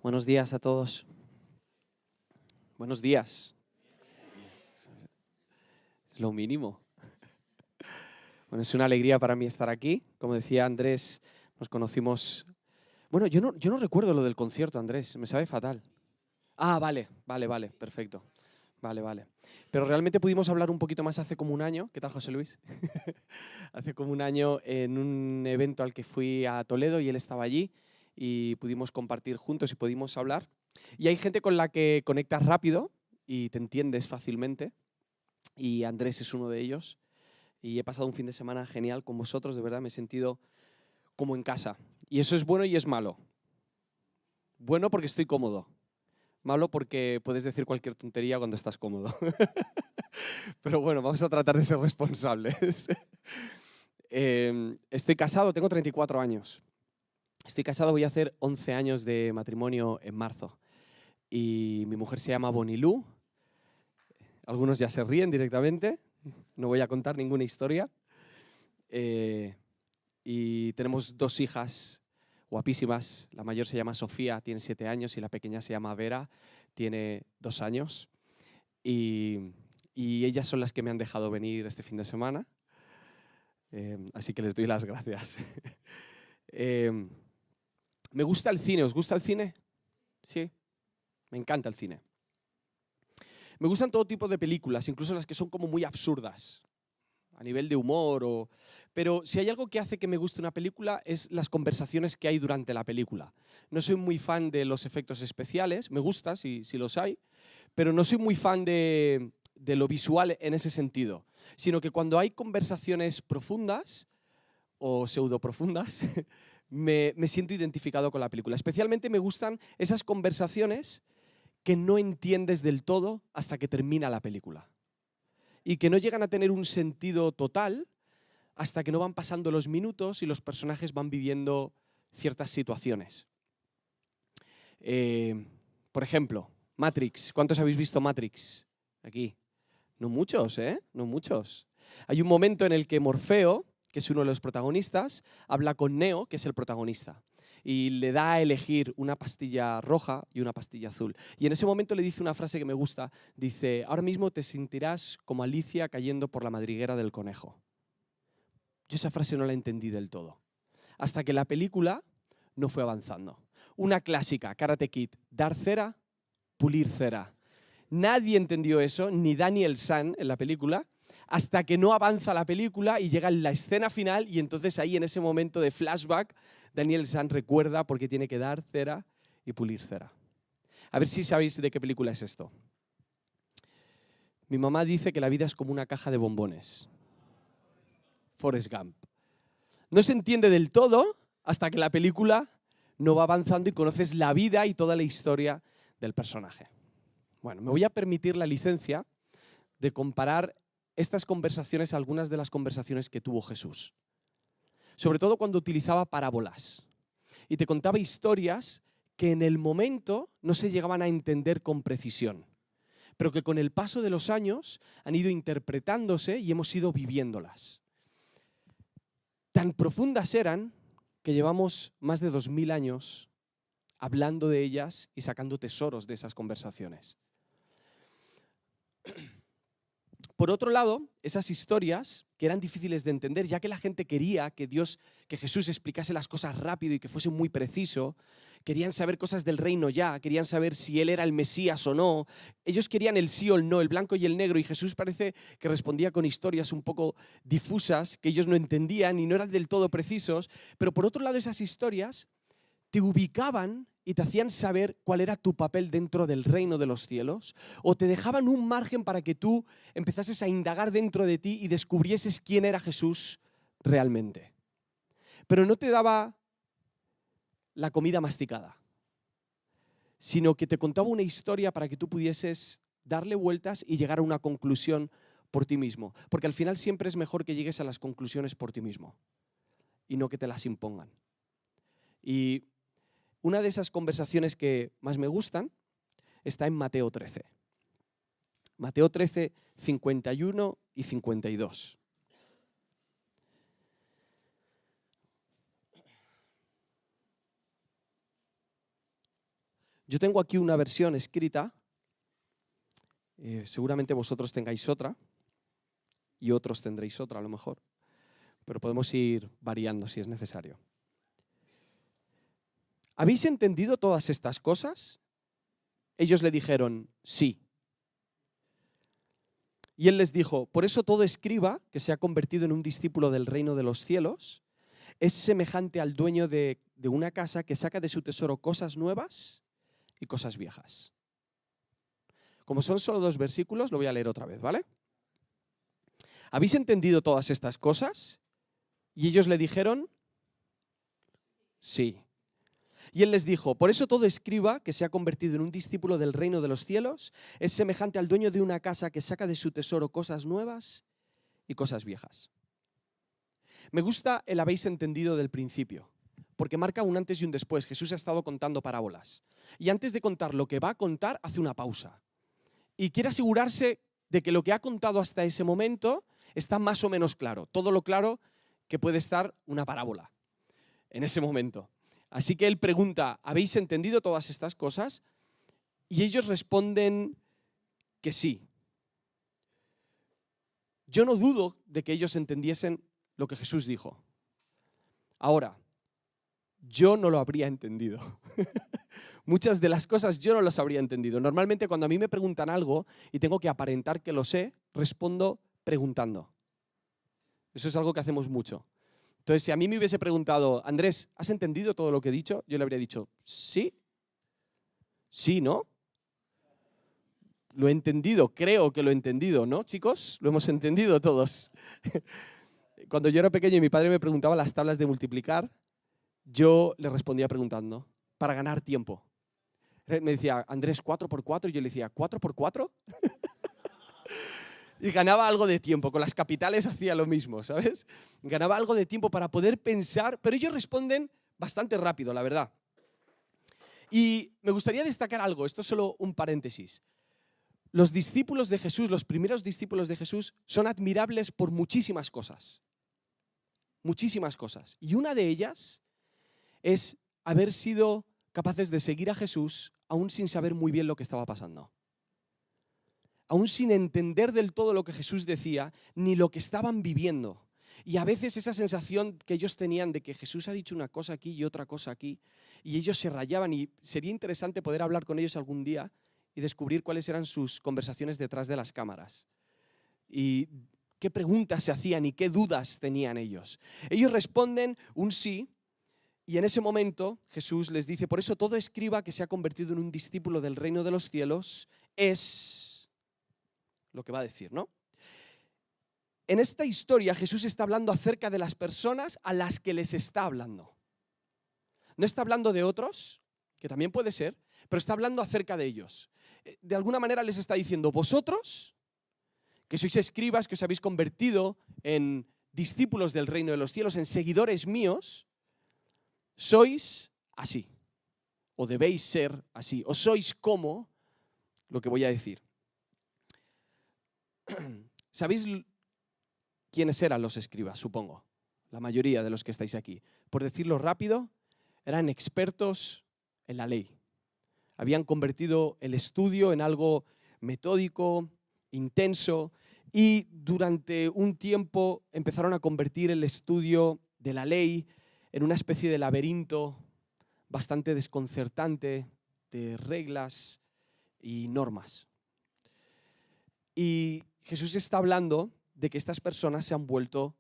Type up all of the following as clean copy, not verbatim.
Buenos días a todos. Buenos días. Es lo mínimo. Bueno, es una alegría para mí estar aquí. Como decía Andrés, nos conocimos. Bueno, yo no recuerdo lo del concierto, Andrés. Me sabe fatal. Ah, vale, perfecto. Vale. Pero realmente pudimos hablar un poquito más hace como un año. ¿Qué tal, José Luis? Hace como un año en un evento al que fui a Toledo y él estaba allí y pudimos compartir juntos y pudimos hablar. Y hay gente con la que conectas rápido y te entiendes fácilmente. Y Andrés es uno de ellos. Y he pasado un fin de semana genial con vosotros, de verdad, me he sentido como en casa. Y eso es bueno y es malo. Bueno porque estoy cómodo. Malo porque puedes decir cualquier tontería cuando estás cómodo. Pero bueno, vamos a tratar de ser responsables. Estoy casado, tengo 34 años. Estoy casado, voy a hacer 11 años de matrimonio en marzo. Y mi mujer se llama Bonilú. Algunos ya se ríen directamente. No voy a contar ninguna historia. Y tenemos 2 hijas guapísimas. La mayor se llama Sofía, tiene 7 años, y la pequeña se llama Vera, tiene 2 años. Y ellas son las que me han dejado venir este fin de semana. Así que les doy las gracias. Me gusta el cine. ¿Os gusta el cine? Sí, me encanta el cine. Me gustan todo tipo de películas, incluso las que son como muy absurdas, a nivel de humor. Pero si hay algo que hace que me guste una película es las conversaciones que hay durante la película. No soy muy fan de los efectos especiales, me gusta si los hay, pero no soy muy fan de lo visual en ese sentido, sino que cuando hay conversaciones profundas o pseudoprofundas, me siento identificado con la película. Especialmente me gustan esas conversaciones que no entiendes del todo hasta que termina la película y que no llegan a tener un sentido total hasta que no van pasando los minutos y los personajes van viviendo ciertas situaciones. Por ejemplo, Matrix. ¿Cuántos habéis visto Matrix? Aquí. No muchos, ¿eh? No muchos. Hay un momento en el que Morfeo, que es uno de los protagonistas, habla con Neo, que es el protagonista, y le da a elegir una pastilla roja y una pastilla azul. Y en ese momento le dice una frase que me gusta. Dice, ahora mismo te sentirás como Alicia cayendo por la madriguera del conejo. Yo esa frase no la entendí del todo. Hasta que la película no fue avanzando. Una clásica, Karate Kid, dar cera, pulir cera. Nadie entendió eso, ni Daniel San en la película, hasta que no avanza la película y llega la escena final y entonces ahí en ese momento de flashback, Daniel San recuerda por qué tiene que dar cera y pulir cera. A ver si sabéis de qué película es esto. Mi mamá dice que la vida es como una caja de bombones. Forrest Gump. No se entiende del todo hasta que la película no va avanzando y conoces la vida y toda la historia del personaje. Bueno, me voy a permitir la licencia de comparar estas conversaciones a algunas de las conversaciones que tuvo Jesús. Sobre todo cuando utilizaba parábolas y te contaba historias que en el momento no se llegaban a entender con precisión, pero que con el paso de los años han ido interpretándose y hemos ido viviéndolas. Tan profundas eran que llevamos más de 2000 años hablando de ellas y sacando tesoros de esas conversaciones. Por otro lado, esas historias que eran difíciles de entender, ya que la gente quería que Jesús explicase las cosas rápido y que fuese muy preciso, querían saber cosas del reino ya, querían saber si él era el Mesías o no. Ellos querían el sí o el no, el blanco y el negro, y Jesús parece que respondía con historias un poco difusas que ellos no entendían y no eran del todo precisos. Pero por otro lado, esas historias te ubicaban y te hacían saber cuál era tu papel dentro del reino de los cielos, o te dejaban un margen para que tú empezases a indagar dentro de ti y descubrieses quién era Jesús realmente. Pero no te daba la comida masticada, sino que te contaba una historia para que tú pudieses darle vueltas y llegar a una conclusión por ti mismo. Porque al final siempre es mejor que llegues a las conclusiones por ti mismo y no que te las impongan. Y una de esas conversaciones que más me gustan está en Mateo 13. Mateo 13, 51 y 52. Yo tengo aquí una versión escrita, seguramente vosotros tengáis otra y otros tendréis otra a lo mejor, pero podemos ir variando si es necesario. ¿Habéis entendido todas estas cosas? Ellos le dijeron, sí. Y él les dijo, por eso todo escriba que se ha convertido en un discípulo del reino de los cielos es semejante al dueño de una casa que saca de su tesoro cosas nuevas y cosas viejas. Como son solo 2 versículos, lo voy a leer otra vez, ¿vale? ¿Habéis entendido todas estas cosas? Y ellos le dijeron, sí. Y él les dijo, por eso todo escriba que se ha convertido en un discípulo del reino de los cielos es semejante al dueño de una casa que saca de su tesoro cosas nuevas y cosas viejas. Me gusta el habéis entendido del principio, porque marca un antes y un después. Jesús ha estado contando parábolas. Y antes de contar lo que va a contar, hace una pausa. Y quiere asegurarse de que lo que ha contado hasta ese momento está más o menos claro. Todo lo claro que puede estar una parábola en ese momento. Así que él pregunta, ¿habéis entendido todas estas cosas? Y ellos responden que sí. Yo no dudo de que ellos entendiesen lo que Jesús dijo. Ahora, yo no lo habría entendido. Muchas de las cosas yo no las habría entendido. Normalmente cuando a mí me preguntan algo y tengo que aparentar que lo sé, respondo preguntando. Eso es algo que hacemos mucho. Entonces, si a mí me hubiese preguntado, Andrés, ¿has entendido todo lo que he dicho? Yo le habría dicho, sí. Sí, ¿no? Lo he entendido, creo que lo he entendido, ¿no, chicos? Lo hemos entendido todos. Cuando yo era pequeño y mi padre me preguntaba las tablas de multiplicar, yo le respondía preguntando, para ganar tiempo. Me decía, Andrés, 4 por 4, y yo le decía, ¿4 por 4? Y ganaba algo de tiempo. Con las capitales hacía lo mismo, ¿sabes? Ganaba algo de tiempo para poder pensar, pero ellos responden bastante rápido, la verdad. Y me gustaría destacar algo, esto es solo un paréntesis. Los discípulos de Jesús, los primeros discípulos de Jesús, son admirables por muchísimas cosas. Muchísimas cosas. Y una de ellas es haber sido capaces de seguir a Jesús aún sin saber muy bien lo que estaba pasando. Aún sin entender del todo lo que Jesús decía, ni lo que estaban viviendo. Y a veces esa sensación que ellos tenían de que Jesús ha dicho una cosa aquí y otra cosa aquí, y ellos se rayaban, y sería interesante poder hablar con ellos algún día y descubrir cuáles eran sus conversaciones detrás de las cámaras. Y qué preguntas se hacían y qué dudas tenían ellos. Ellos responden un sí, y en ese momento Jesús les dice, por eso todo escriba que se ha convertido en un discípulo del reino de los cielos es lo que va a decir, ¿no? En esta historia Jesús está hablando acerca de las personas a las que les está hablando. No está hablando de otros, que también puede ser, pero está hablando acerca de ellos. De alguna manera les está diciendo, vosotros, que sois escribas, que os habéis convertido en discípulos del reino de los cielos, en seguidores míos, sois así, o debéis ser así, o sois como lo que voy a decir. ¿Sabéis quiénes eran los escribas? Supongo. La mayoría de los que estáis aquí. Por decirlo rápido, eran expertos en la ley. Habían convertido el estudio en algo metódico, intenso, y durante un tiempo empezaron a convertir el estudio de la ley en una especie de laberinto bastante desconcertante de reglas y normas. Y Jesús está hablando de que estas personas se han vuelto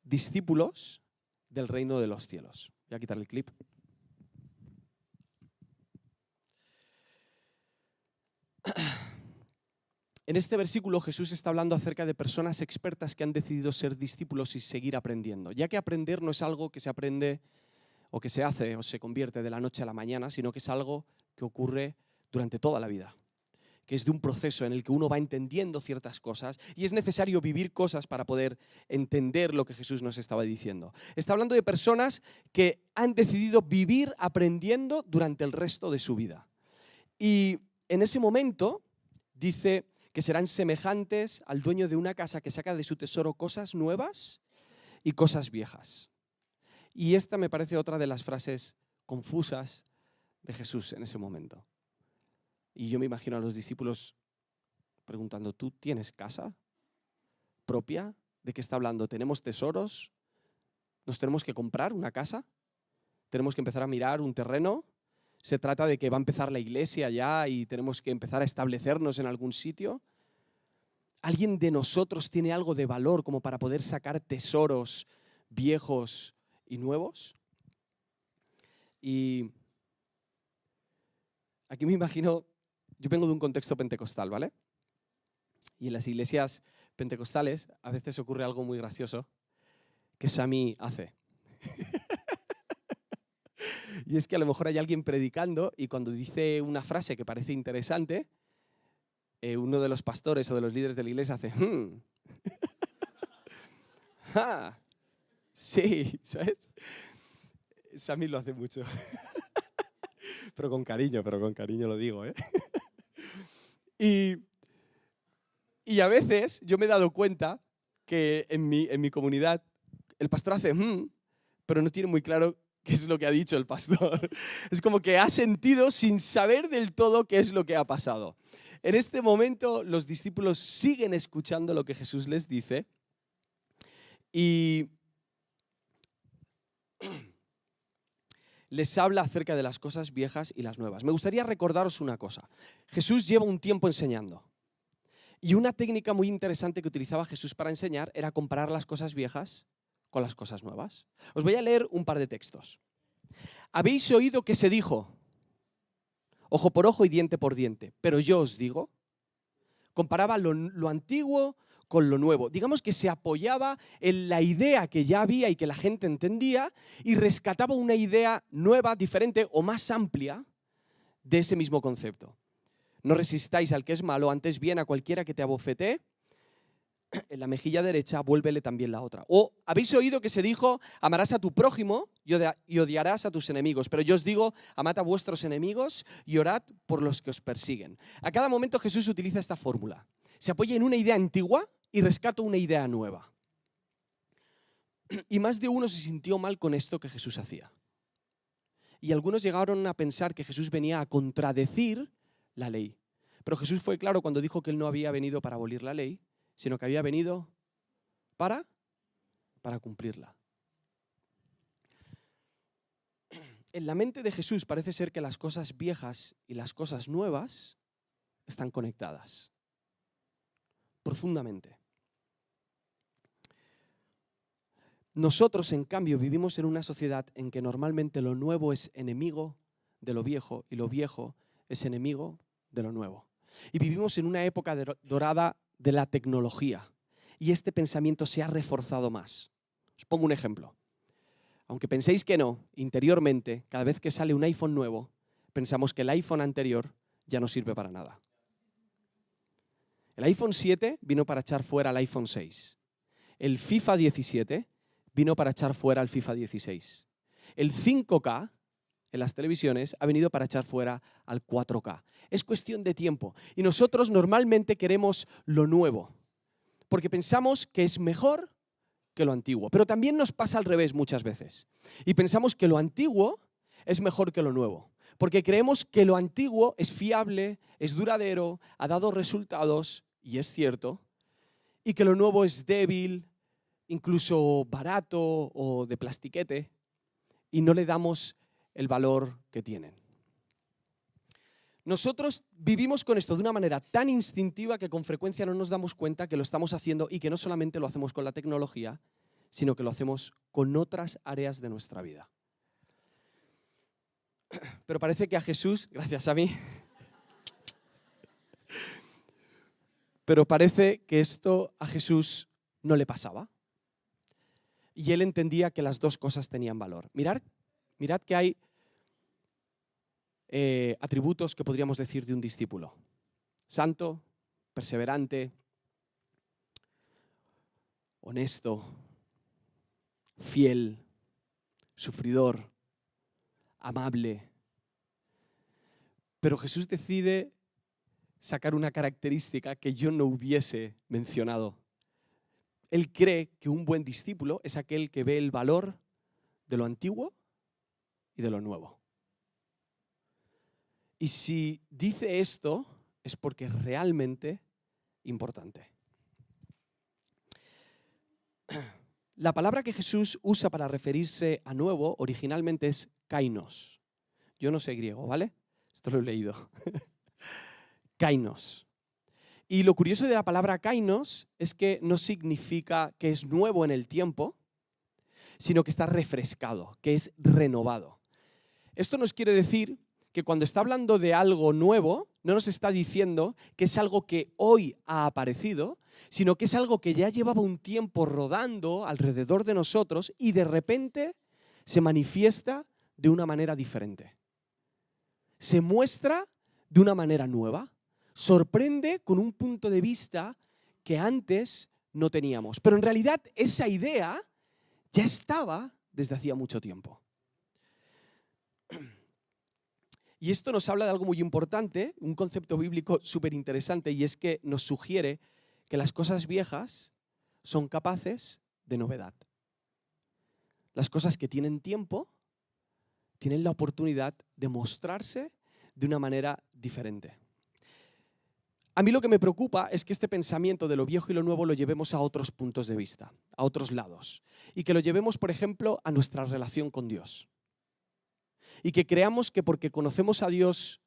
discípulos del reino de los cielos. Voy a quitar el clip. En este versículo Jesús está hablando acerca de personas expertas que han decidido ser discípulos y seguir aprendiendo, ya que aprender no es algo que se aprende o que se hace o se convierte de la noche a la mañana, sino que es algo que ocurre durante toda la vida, que es de un proceso en el que uno va entendiendo ciertas cosas y es necesario vivir cosas para poder entender lo que Jesús nos estaba diciendo. Está hablando de personas que han decidido vivir aprendiendo durante el resto de su vida. Y en ese momento dice que serán semejantes al dueño de una casa que saca de su tesoro cosas nuevas y cosas viejas. Y esta me parece otra de las frases confusas de Jesús en ese momento. Y yo me imagino a los discípulos preguntando, ¿tú tienes casa propia? ¿De qué está hablando? ¿Tenemos tesoros? ¿Nos tenemos que comprar una casa? ¿Tenemos que empezar a mirar un terreno? ¿Se trata de que va a empezar la iglesia ya y tenemos que empezar a establecernos en algún sitio? ¿Alguien de nosotros tiene algo de valor como para poder sacar tesoros viejos y nuevos? Y aquí me imagino, yo vengo de un contexto pentecostal, ¿vale? Y en las iglesias pentecostales a veces ocurre algo muy gracioso que Sami hace. Y es que a lo mejor hay alguien predicando y cuando dice una frase que parece interesante, uno de los pastores o de los líderes de la iglesia hace ¡Ja! Sí, ¿sabes? Sami lo hace mucho. Pero con cariño lo digo, ¿eh? Y a veces yo me he dado cuenta que en mi comunidad el pastor hace pero no tiene muy claro qué es lo que ha dicho el pastor. Es como que ha sentido sin saber del todo qué es lo que ha pasado. En este momento los discípulos siguen escuchando lo que Jesús les dice y les habla acerca de las cosas viejas y las nuevas. Me gustaría recordaros una cosa. Jesús lleva un tiempo enseñando. Y una técnica muy interesante que utilizaba Jesús para enseñar era comparar las cosas viejas con las cosas nuevas. Os voy a leer un par de textos. Habéis oído que se dijo, ojo por ojo y diente por diente, pero yo os digo, comparaba lo antiguo con lo nuevo. Digamos que se apoyaba en la idea que ya había y que la gente entendía y rescataba una idea nueva, diferente o más amplia de ese mismo concepto. No resistáis al que es malo, antes bien a cualquiera que te abofetee en la mejilla derecha, vuélvele también la otra. O habéis oído que se dijo, amarás a tu prójimo y odiarás a tus enemigos. Pero yo os digo, amad a vuestros enemigos y orad por los que os persiguen. A cada momento Jesús utiliza esta fórmula. Se apoya en una idea antigua y rescata una idea nueva. Y más de uno se sintió mal con esto que Jesús hacía. Y algunos llegaron a pensar que Jesús venía a contradecir la ley. Pero Jesús fue claro cuando dijo que él no había venido para abolir la ley, sino que había venido para cumplirla. En la mente de Jesús parece ser que las cosas viejas y las cosas nuevas están conectadas profundamente. Nosotros, en cambio, vivimos en una sociedad en que normalmente lo nuevo es enemigo de lo viejo y lo viejo es enemigo de lo nuevo. Y vivimos en una época dorada de la tecnología y este pensamiento se ha reforzado más. Os pongo un ejemplo. Aunque penséis que no, interiormente, cada vez que sale un iPhone nuevo, pensamos que el iPhone anterior ya no sirve para nada. El iPhone 7 vino para echar fuera al iPhone 6. El FIFA 17 vino para echar fuera al FIFA 16. El 5K en las televisiones ha venido para echar fuera al 4K. Es cuestión de tiempo. Y nosotros normalmente queremos lo nuevo, porque pensamos que es mejor que lo antiguo. Pero también nos pasa al revés muchas veces. Y pensamos que lo antiguo es mejor que lo nuevo, porque creemos que lo antiguo es fiable, es duradero, ha dado resultados, y es cierto, y que lo nuevo es débil, incluso barato o de plastiquete, y no le damos el valor que tienen. Nosotros vivimos con esto de una manera tan instintiva que con frecuencia no nos damos cuenta que lo estamos haciendo y que no solamente lo hacemos con la tecnología, sino que lo hacemos con otras áreas de nuestra vida. Pero parece que a Jesús, gracias a mí, pero parece que esto a Jesús no le pasaba. Y él entendía que las dos cosas tenían valor. Mirad que hay atributos que podríamos decir de un discípulo. Santo, perseverante, honesto, fiel, sufridor, amable. Pero Jesús decide sacar una característica que yo no hubiese mencionado. Él cree que un buen discípulo es aquel que ve el valor de lo antiguo y de lo nuevo. Y si dice esto, es porque es realmente importante. La palabra que Jesús usa para referirse a nuevo originalmente es kainos. Yo no sé griego, ¿vale? Esto lo he leído. Kainos. Y lo curioso de la palabra kainos es que no significa que es nuevo en el tiempo, sino que está refrescado, que es renovado. Esto nos quiere decir que cuando está hablando de algo nuevo, no nos está diciendo que es algo que hoy ha aparecido, sino que es algo que ya llevaba un tiempo rodando alrededor de nosotros y de repente se manifiesta de una manera diferente. Se muestra de una manera nueva, sorprende con un punto de vista que antes no teníamos. Pero en realidad esa idea ya estaba desde hacía mucho tiempo. Y esto nos habla de algo muy importante, un concepto bíblico súper interesante, y es que nos sugiere que las cosas viejas son capaces de novedad. Las cosas que tienen tiempo tienen la oportunidad de mostrarse de una manera diferente. A mí lo que me preocupa es que este pensamiento de lo viejo y lo nuevo lo llevemos a otros puntos de vista, a otros lados, y que lo llevemos, por ejemplo, a nuestra relación con Dios. Y que creamos que porque conocemos a Dios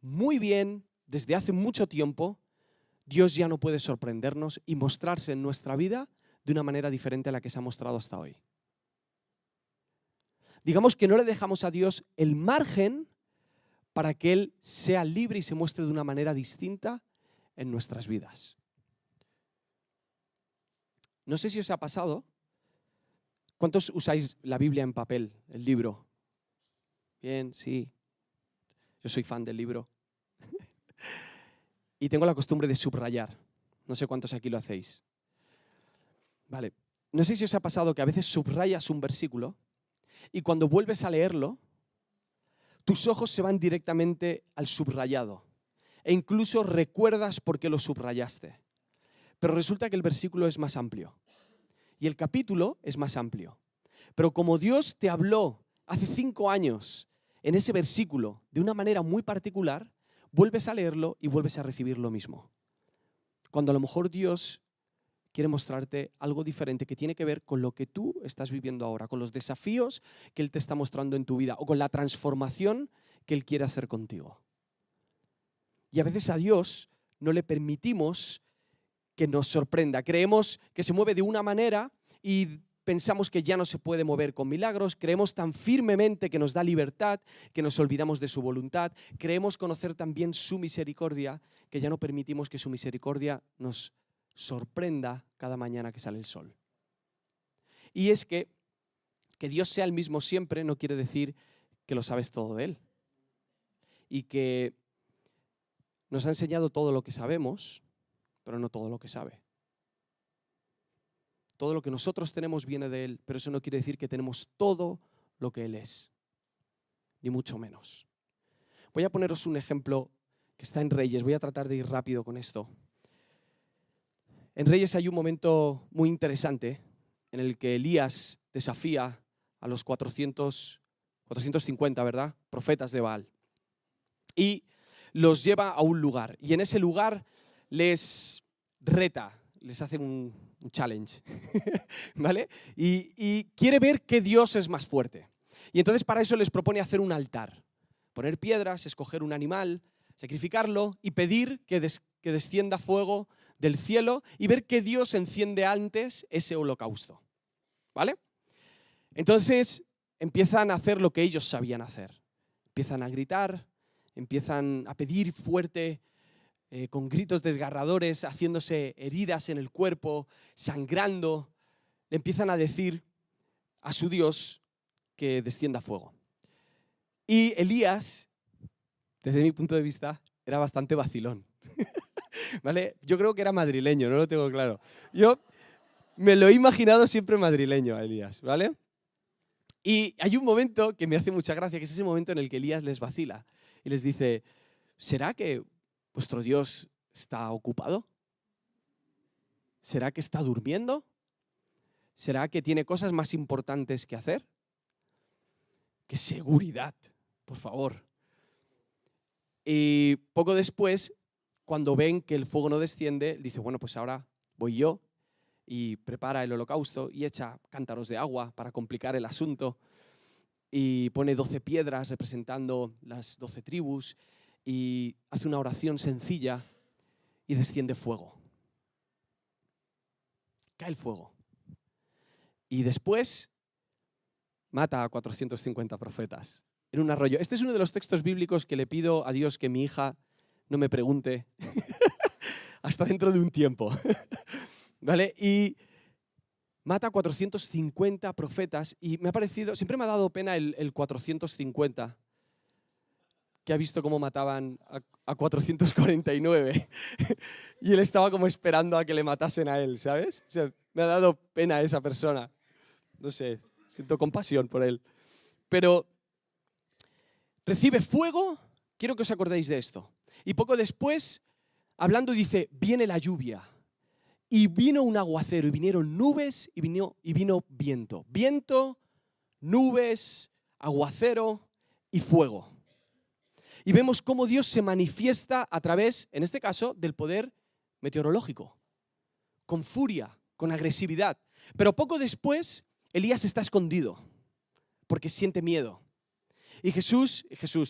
muy bien desde hace mucho tiempo, Dios ya no puede sorprendernos y mostrarse en nuestra vida de una manera diferente a la que se ha mostrado hasta hoy. Digamos que no le dejamos a Dios el margen para que Él sea libre y se muestre de una manera distinta en nuestras vidas. No sé si os ha pasado. ¿Cuántos usáis la Biblia en papel, el libro? Bien, sí. Yo soy fan del libro. Y tengo la costumbre de subrayar. No sé cuántos aquí lo hacéis. Vale. No sé si os ha pasado que a veces subrayas un versículo y cuando vuelves a leerlo, tus ojos se van directamente al subrayado e incluso recuerdas por qué lo subrayaste. Pero resulta que el versículo es más amplio y el capítulo es más amplio. Pero como Dios te habló hace 5 años en ese versículo de una manera muy particular, vuelves a leerlo y vuelves a recibir lo mismo. Cuando a lo mejor Dios quiere mostrarte algo diferente que tiene que ver con lo que tú estás viviendo ahora, con los desafíos que Él te está mostrando en tu vida o con la transformación que Él quiere hacer contigo. Y a veces a Dios no le permitimos que nos sorprenda. Creemos que se mueve de una manera y pensamos que ya no se puede mover con milagros, creemos tan firmemente que nos da libertad, que nos olvidamos de su voluntad, creemos conocer también su misericordia, que ya no permitimos que su misericordia nos sorprenda cada mañana que sale el sol. Y es que Dios sea el mismo siempre no quiere decir que lo sabes todo de Él. Y que nos ha enseñado todo lo que sabemos, pero no todo lo que sabe. Todo lo que nosotros tenemos viene de Él, pero eso no quiere decir que tenemos todo lo que Él es, ni mucho menos. Voy a poneros un ejemplo que está en Reyes, voy a tratar de ir rápido con esto. En Reyes hay un momento muy interesante en el que Elías desafía a los 450, ¿verdad?, profetas de Baal. Y los lleva a un lugar, y en ese lugar les reta, les hace un challenge, ¿vale? Y quiere ver qué Dios es más fuerte. Y entonces para eso les propone hacer un altar, poner piedras, escoger un animal, sacrificarlo y pedir que descienda fuego del cielo y ver qué Dios enciende antes ese holocausto, ¿vale? Entonces empiezan a hacer lo que ellos sabían hacer. Empiezan a gritar, empiezan a pedir fuerte, con gritos desgarradores, haciéndose heridas en el cuerpo, sangrando. Le empiezan a decir a su Dios que descienda fuego. Y Elías, desde mi punto de vista, era bastante vacilón. ¿Vale? Yo creo que era madrileño, no lo tengo claro. Yo me lo he imaginado siempre madrileño a Elías, ¿vale? Y hay un momento que me hace mucha gracia, que es ese momento en el que Elías les vacila y les dice: ¿será que vuestro Dios está ocupado? ¿Será que está durmiendo? ¿Será que tiene cosas más importantes que hacer? ¡Qué seguridad! Por favor. Y poco después, cuando ven que el fuego no desciende, dice, bueno, pues ahora voy yo, y prepara el holocausto y echa cántaros de agua para complicar el asunto y pone 12 piedras representando las 12 tribus y hace una oración sencilla y desciende fuego. Cae el fuego. Y después mata a 450 profetas en un arroyo. Este es uno de los textos bíblicos que le pido a Dios que mi hija no me pregunte hasta dentro de un tiempo. ¿Vale? Y mata a 450 profetas y me ha parecido, siempre me ha dado pena el 450, que ha visto cómo mataban a 449 y él estaba como esperando a que le matasen a él, ¿sabes? O sea, me ha dado pena a esa persona. No sé, siento compasión por él. Pero recibe fuego, quiero que os acordéis de esto. Y poco después, hablando, dice, viene la lluvia. Y vino un aguacero, y vinieron nubes, y vino viento. Viento, nubes, aguacero y fuego. Y vemos cómo Dios se manifiesta a través, en este caso, del poder meteorológico. Con furia, con agresividad. Pero poco después, Elías está escondido, porque siente miedo. Y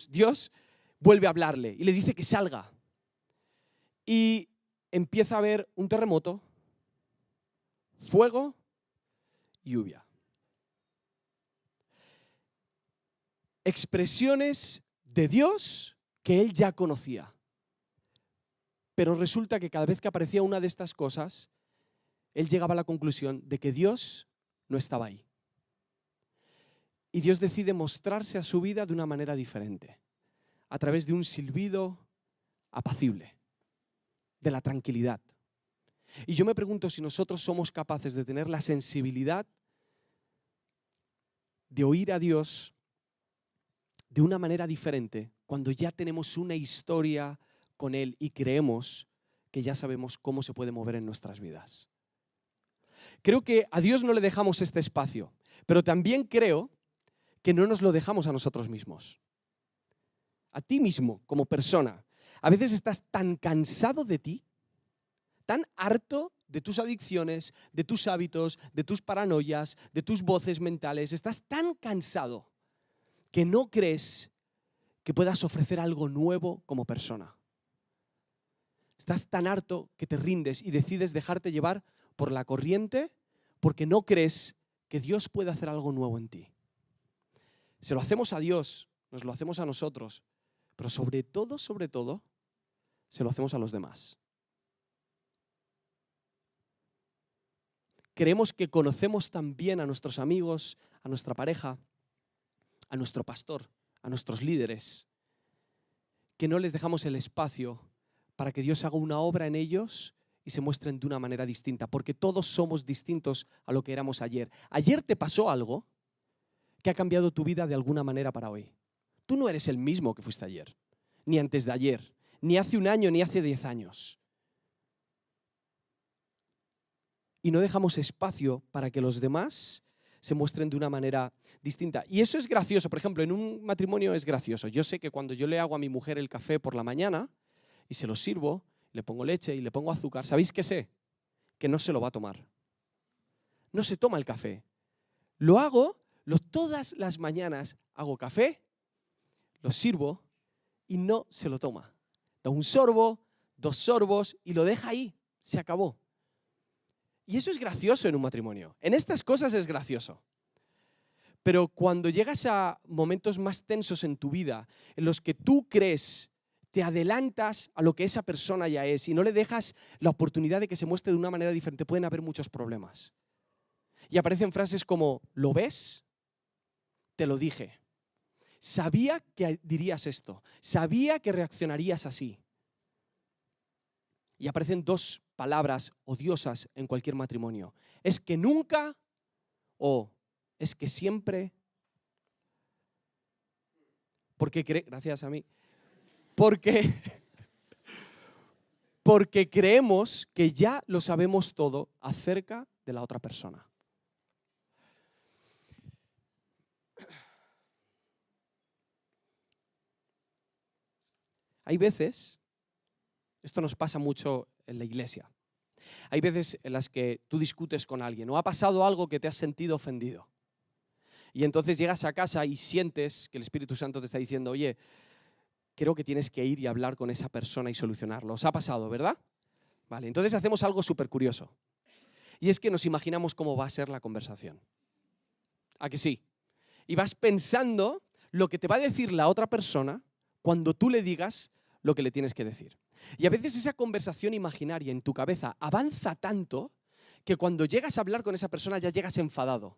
Dios, vuelve a hablarle y le dice que salga. Y empieza a haber un terremoto, fuego, lluvia. Expresiones de Dios que él ya conocía. Pero resulta que cada vez que aparecía una de estas cosas, él llegaba a la conclusión de que Dios no estaba ahí. Y Dios decide mostrarse a su vida de una manera diferente, a través de un silbido apacible, de la tranquilidad. Y yo me pregunto si nosotros somos capaces de tener la sensibilidad de oír a Dios de una manera diferente cuando ya tenemos una historia con Él y creemos que ya sabemos cómo se puede mover en nuestras vidas. Creo que a Dios no le dejamos este espacio, pero también creo que no nos lo dejamos a nosotros mismos. A ti mismo, como persona. A veces estás tan cansado de ti, tan harto de tus adicciones, de tus hábitos, de tus paranoias, de tus voces mentales. Estás tan cansado que no crees que puedas ofrecer algo nuevo como persona. Estás tan harto que te rindes y decides dejarte llevar por la corriente porque no crees que Dios puede hacer algo nuevo en ti. Se lo hacemos a Dios, nos lo hacemos a nosotros, pero sobre todo, se lo hacemos a los demás. Creemos que conocemos tan bien a nuestros amigos, a nuestra pareja, a nuestro pastor, a nuestros líderes, que no les dejamos el espacio para que Dios haga una obra en ellos y se muestren de una manera distinta, porque todos somos distintos a lo que éramos ayer. Ayer te pasó algo que ha cambiado tu vida de alguna manera para hoy. Tú no eres el mismo que fuiste ayer, ni antes de ayer, ni hace un año, ni hace 10 años. Y no dejamos espacio para que los demás se muestren de una manera distinta. Y eso es gracioso. Por ejemplo, en un matrimonio es gracioso. Yo sé que cuando yo le hago a mi mujer el café por la mañana y se lo sirvo, le pongo leche y le pongo azúcar, ¿sabéis qué sé? Que no se lo va a tomar. No se toma el café. Lo hago, todas las mañanas hago café, lo sirvo y no se lo toma. Da un sorbo, 2 sorbos y lo deja ahí. Se acabó. Y eso es gracioso en un matrimonio. En estas cosas es gracioso. Pero cuando llegas a momentos más tensos en tu vida, en los que tú crees, te adelantas a lo que esa persona ya es y no le dejas la oportunidad de que se muestre de una manera diferente, pueden haber muchos problemas. Y aparecen frases como, ¿lo ves? Te lo dije. Sabía que dirías esto. Sabía que reaccionarías así. Y aparecen 2 palabras odiosas en cualquier matrimonio. Es que nunca o es que siempre. Gracias a mí. Porque creemos que ya lo sabemos todo acerca de la otra persona. Hay veces, esto nos pasa mucho en la iglesia, hay veces en las que tú discutes con alguien o ha pasado algo que te has sentido ofendido. Y entonces llegas a casa y sientes que el Espíritu Santo te está diciendo, oye, creo que tienes que ir y hablar con esa persona y solucionarlo. ¿Os ha pasado, verdad? Vale, entonces hacemos algo súper curioso. Y es que nos imaginamos cómo va a ser la conversación. ¿A que sí? Y vas pensando lo que te va a decir la otra persona cuando tú le digas lo que le tienes que decir. Y a veces esa conversación imaginaria en tu cabeza avanza tanto que cuando llegas a hablar con esa persona ya llegas enfadado.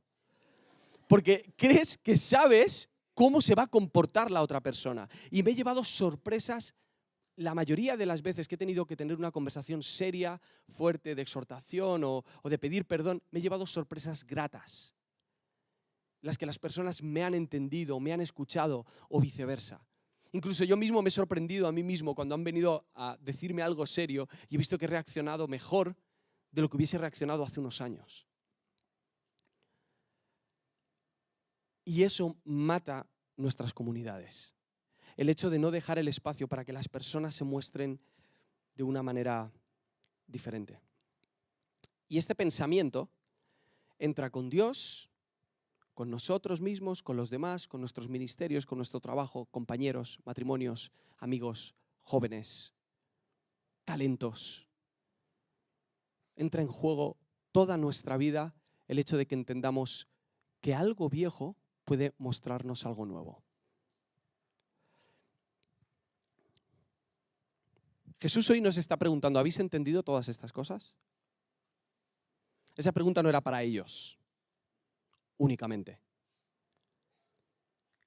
Porque crees que sabes cómo se va a comportar la otra persona. Y me he llevado sorpresas la mayoría de las veces que he tenido que tener una conversación seria, fuerte, de exhortación o de pedir perdón, me he llevado sorpresas gratas. Las que las personas me han entendido, me han escuchado o viceversa. Incluso yo mismo me he sorprendido a mí mismo cuando han venido a decirme algo serio y he visto que he reaccionado mejor de lo que hubiese reaccionado hace unos años. Y eso mata nuestras comunidades. El hecho de no dejar el espacio para que las personas se muestren de una manera diferente. Y este pensamiento entra con Dios, con nosotros mismos, con los demás, con nuestros ministerios, con nuestro trabajo, compañeros, matrimonios, amigos, jóvenes, talentos. Entra en juego toda nuestra vida el hecho de que entendamos que algo viejo puede mostrarnos algo nuevo. Jesús hoy nos está preguntando, ¿habéis entendido todas estas cosas? Esa pregunta no era para ellos únicamente.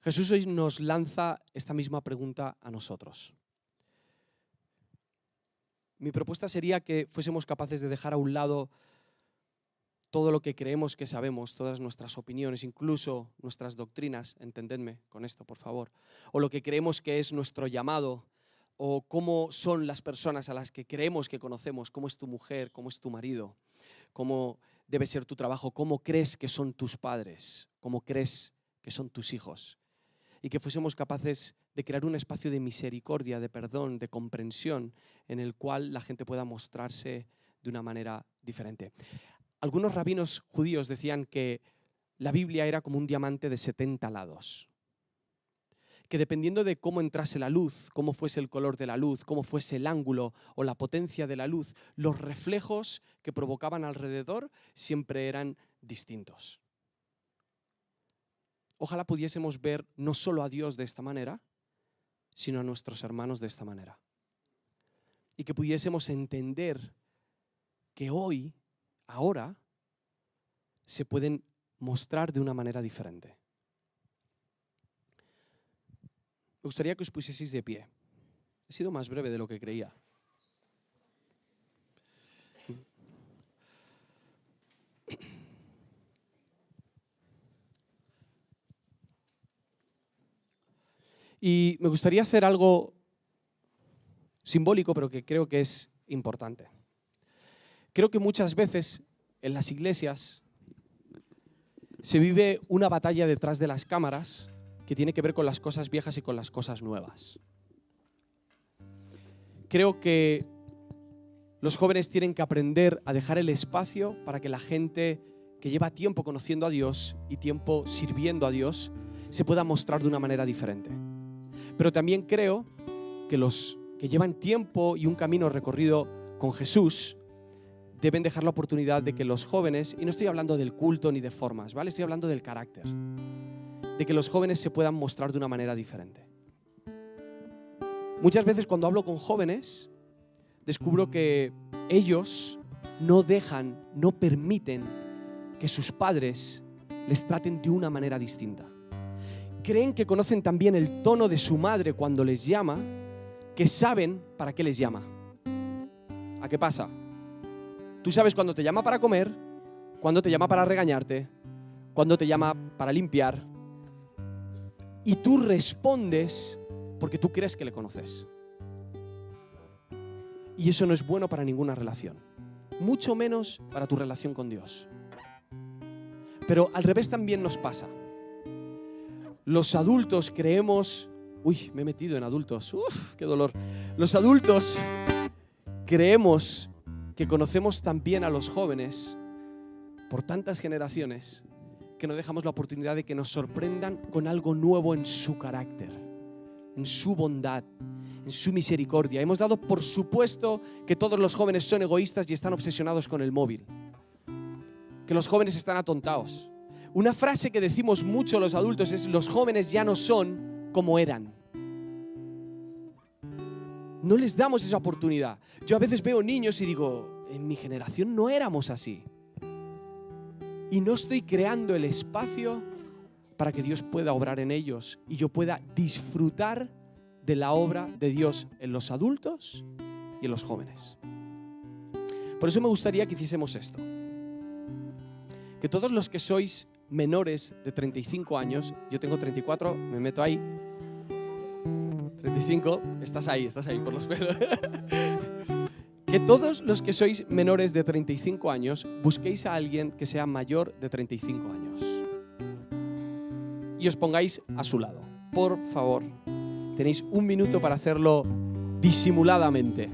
Jesús hoy nos lanza esta misma pregunta a nosotros. Mi propuesta sería que fuésemos capaces de dejar a un lado todo lo que creemos que sabemos, todas nuestras opiniones, incluso nuestras doctrinas, entendedme con esto, por favor, o lo que creemos que es nuestro llamado, o cómo son las personas a las que creemos que conocemos, cómo es tu mujer, cómo es tu marido, cómo debe ser tu trabajo, cómo crees que son tus padres, cómo crees que son tus hijos. Y que fuésemos capaces de crear un espacio de misericordia, de perdón, de comprensión, en el cual la gente pueda mostrarse de una manera diferente. Algunos rabinos judíos decían que la Biblia era como un diamante de 70 lados. Que dependiendo de cómo entrase la luz, cómo fuese el color de la luz, cómo fuese el ángulo o la potencia de la luz, los reflejos que provocaban alrededor siempre eran distintos. Ojalá pudiésemos ver no solo a Dios de esta manera, sino a nuestros hermanos de esta manera. Y que pudiésemos entender que hoy, ahora, se pueden mostrar de una manera diferente. Me gustaría que os pusieseis de pie. He sido más breve de lo que creía. Y me gustaría hacer algo simbólico, pero que creo que es importante. Creo que muchas veces en las iglesias se vive una batalla detrás de las cámaras que tiene que ver con las cosas viejas y con las cosas nuevas. Creo que los jóvenes tienen que aprender a dejar el espacio para que la gente que lleva tiempo conociendo a Dios y tiempo sirviendo a Dios se pueda mostrar de una manera diferente. Pero también creo que los que llevan tiempo y un camino recorrido con Jesús deben dejar la oportunidad de que los jóvenes, y no estoy hablando del culto ni de formas, ¿vale? Estoy hablando del carácter, de que los jóvenes se puedan mostrar de una manera diferente. Muchas veces cuando hablo con jóvenes, descubro que ellos no dejan, no permiten que sus padres les traten de una manera distinta. Creen que conocen también el tono de su madre cuando les llama, que saben para qué les llama. ¿A qué pasa? Tú sabes cuándo te llama para comer, cuándo te llama para regañarte, cuándo te llama para limpiar. Y tú respondes porque tú crees que le conoces. Y eso no es bueno para ninguna relación, mucho menos para tu relación con Dios. Pero al revés también nos pasa. Los adultos creemos Uy, me he metido en adultos. Uf, qué dolor. Los adultos creemos que conocemos tan bien a los jóvenes por tantas generaciones que no dejamos la oportunidad de que nos sorprendan con algo nuevo en su carácter, en su bondad, en su misericordia. Hemos dado por supuesto que todos los jóvenes son egoístas y están obsesionados con el móvil, que los jóvenes están atontados. Una frase que decimos mucho los adultos es: los jóvenes ya no son como eran. No les damos esa oportunidad. Yo a veces veo niños y digo, en mi generación no éramos así. Y no estoy creando el espacio para que Dios pueda obrar en ellos y yo pueda disfrutar de la obra de Dios en los adultos y en los jóvenes. Por eso me gustaría que hiciésemos esto. Que todos los que sois menores de 35 años, yo tengo 34, me meto ahí. 35, estás ahí por los pelos. Que todos los que sois menores de 35 años busquéis a alguien que sea mayor de 35 años. Y os pongáis a su lado. Por favor, tenéis 1 minuto para hacerlo disimuladamente.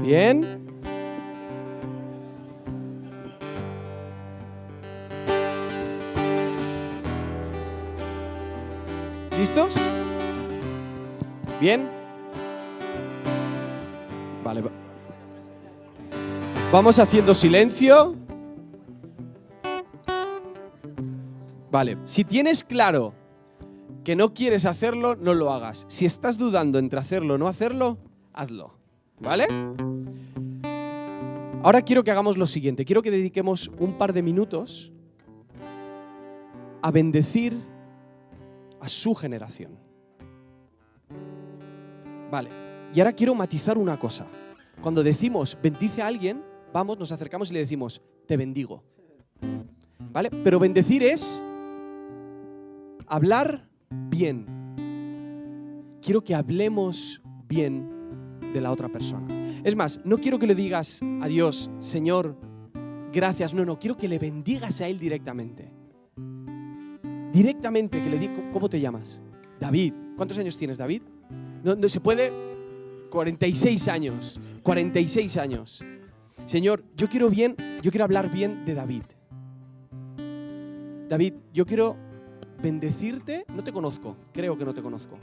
Bien. ¿Listos? Bien. Vale. Vamos haciendo silencio. Vale. Si tienes claro que no quieres hacerlo, no lo hagas. Si estás dudando entre hacerlo o no hacerlo, hazlo. ¿Vale? Ahora quiero que hagamos lo siguiente. Quiero que dediquemos un par de minutos a bendecir a su generación. Vale. Y ahora quiero matizar una cosa. Cuando decimos bendice a alguien, vamos, nos acercamos y le decimos te bendigo. ¿Vale? Pero bendecir es hablar bien. Quiero que hablemos bien de la otra persona. Es más, no quiero que le digas a Dios, Señor, gracias. No, quiero que le bendigas a Él directamente. Directamente, que le diga, ¿cómo te llamas? David. ¿Cuántos años tienes, David? No se puede. 46 años. 46 años. Señor, yo quiero hablar bien de David. David, yo quiero bendecirte. No te conozco, creo que no te conozco.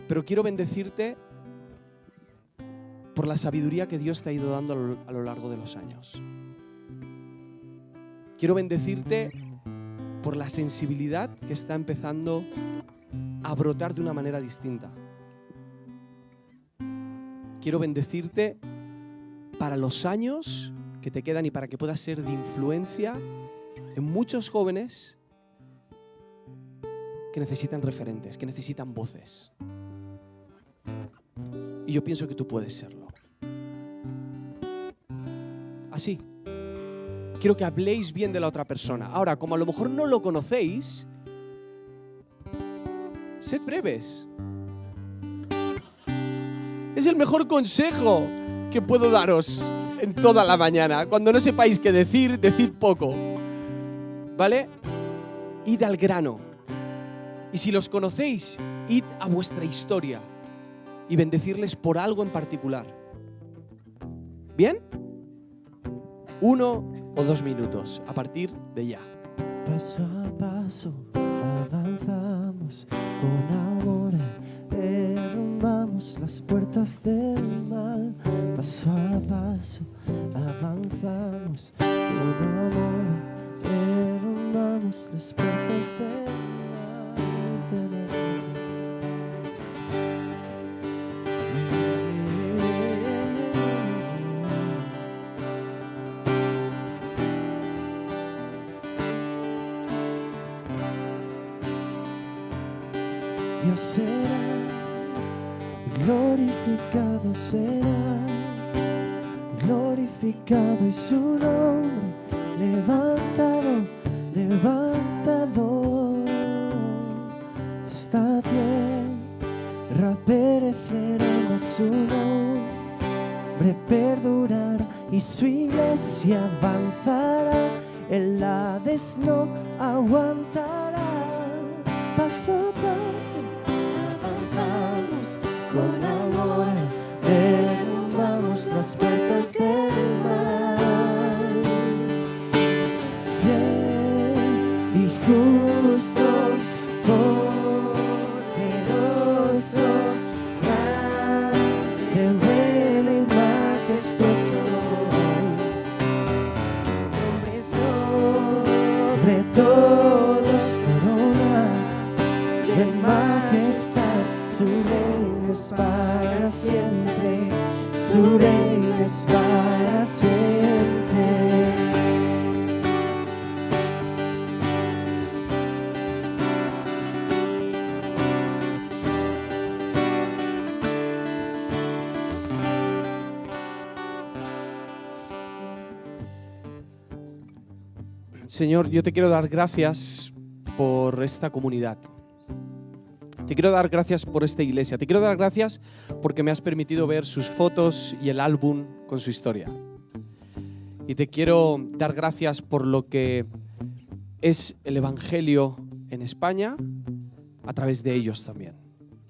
Pero quiero bendecirte por la sabiduría que Dios te ha ido dando a lo largo de los años. Quiero bendecirte por la sensibilidad que está empezando a brotar de una manera distinta. Quiero bendecirte para los años que te quedan y para que puedas ser de influencia en muchos jóvenes que necesitan referentes, que necesitan voces. Y yo pienso que tú puedes serlo. Así. Quiero que habléis bien de la otra persona. Ahora, como a lo mejor no lo conocéis, sed breves. Es el mejor consejo que puedo daros en toda la mañana. Cuando no sepáis qué decir, decid poco. ¿Vale? Id al grano. Y si los conocéis, id a vuestra historia y bendecirles por algo en particular. ¿Bien? 1 o 2 minutos a partir de ya. Paso a paso avanzamos con amor, derrumbamos las puertas del mal. Paso a paso avanzamos con amor, derrumbamos las puertas del mal. Dios será, glorificado será, glorificado y su nombre levantado levantado. Esta tierra perecerá, mas su nombre perdurará y su iglesia avanzará. El Hades no aguantará. Paso a paso avanzamos con amor, derrumbamos las puertas del mal. Fiel y justo, poderoso, grande, bueno y majestuoso. Sobre todos corona de majestad, su reino es para siempre, su reino es para siempre. Señor, yo te quiero dar gracias por esta comunidad. Te quiero dar gracias por esta iglesia. Te quiero dar gracias porque me has permitido ver sus fotos y el álbum con su historia. Y te quiero dar gracias por lo que es el Evangelio en España a través de ellos también.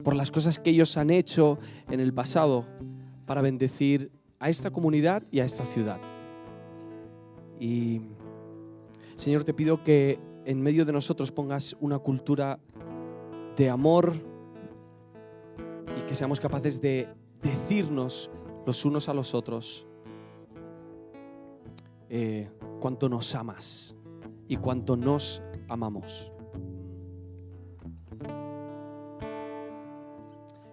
Por las cosas que ellos han hecho en el pasado para bendecir a esta comunidad y a esta ciudad. Y Señor, te pido que en medio de nosotros pongas una cultura de amor y que seamos capaces de decirnos los unos a los otros cuánto nos amas y cuánto nos amamos.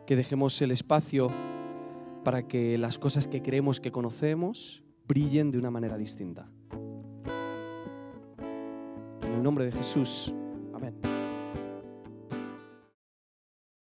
Que dejemos el espacio para que las cosas que creemos que conocemos brillen de una manera distinta. En el nombre de Jesús. Amén.